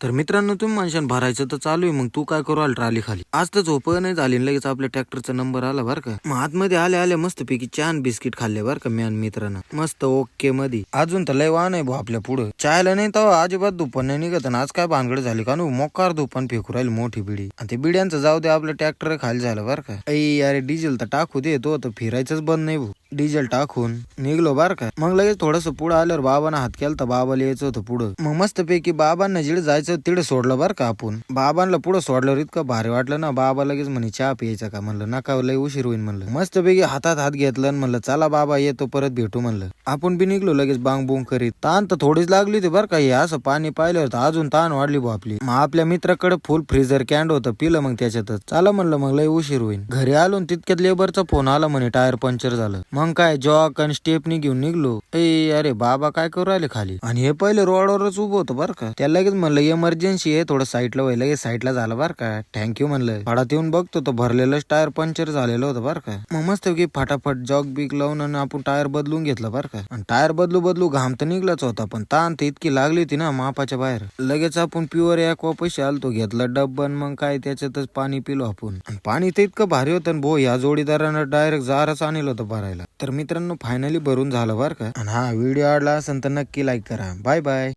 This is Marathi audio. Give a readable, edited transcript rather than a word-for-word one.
तर मित्रांनो तुम्ही म्हणशान भरायचं तर चालू आहे, मग तू काय करू आला ट्राली खाली? आज तर झोप नाही झाली आणि लगेच आपल्या ट्रॅक्टरचा नंबर आला बरं का. मग आतमध्ये आले मस्त पैकी छान बिस्किट खाल्ले बरं का मी आणि मित्रांनो, मस्त ओके मध्ये. अजून तर लय वाहन आहे भाऊ आपल्या पुढं. चायला नाही तेव्हा अजिबात धुपण नाही निघत आणि आज काय भानगड झाली का नु मोकार धुपण फेकू राहिली मोठी बिडी. आणि ते बिड्यांचं जाऊ दे, आपलं ट्रॅक्टर खाली झालं बरं का. अरे डिझेल तर टाकू दे, तो तर फिरायचंच बंद नाही भाऊ. डिझेल टाकून निघलो बर का. मग लगेच थोडस पुढे आल्यावर बाबांना हात केला तर बाबाला यायचं होतं पुढं. मग मस्त पैकी बाबांना जिडे जायचं तिडे सोडलं बरं का आपण. बाबांना पुढं सोडल्यावर इतकं भारी वाटलं ना. बाबा लगेच म्हणे चहा प्यायचा का? म्हणलं नका, लय उशीर होईल म्हणलं. मस्त पैकी हातात हात घेतलं म्हणलं चला बाबा येतो परत भेटू म्हणलं. आपण बी निघलो लगेच बांग बुंग करीत. ताण तर थोडीच लागली होती बरं का. हे असं पाणी पाहिल्यावर तर अजून ताण वाढली भाऊ आपली. मग आपल्या मित्राकडे फुल फ्रीजर कॅन्ड होतं, पिलं मग त्याच्यातच. चला म्हणलं मग लय उशीर होईल. घरी आलो तितक्यात लेबरचा फोन आला म्हणे टायर पंक्चर झालं. मग काय जॉक आणि स्टेपनी घेऊन निघलो. अरे बाबा काय करू राहिले खाली. आणि हे पहिले रोडवरच उभं होतं बरं का. त्याला लगेच म्हणलं इमर्जन्सी आहे, थोडं साईडला व्हायला. लगेच साईडला झालं बरं का. थँक्यू म्हणलं. फाडात येऊन बघतो तर भरलेलंच टायर पंक्चर झालेलं होतं बरं का. मग मस्त की फटाफट जॉक बिक लावून आणि आपण टायर बदलून घेतलं बरं का. आणि टायर बदलू घाम तर निघलाच होता, पण ताण तर इतकी लागली होती ना मापाच्या बाहेर. लगेच आपण प्युअर ॲक्वा पैसे आलतो घेतलं डब्बन. मग काय त्याच्यातच पाणी पिलो आपण. आणि पाणी तर इतकं भारी होतं भो, या जोडीदारानं डायरेक्ट जारच आणलं होतं भरायला. तर मित्रांनो फायनली भरून झालं बरं का. आणि हा व्हिडिओ आवडला असेल तर नक्की लाईक करा. Bye bye.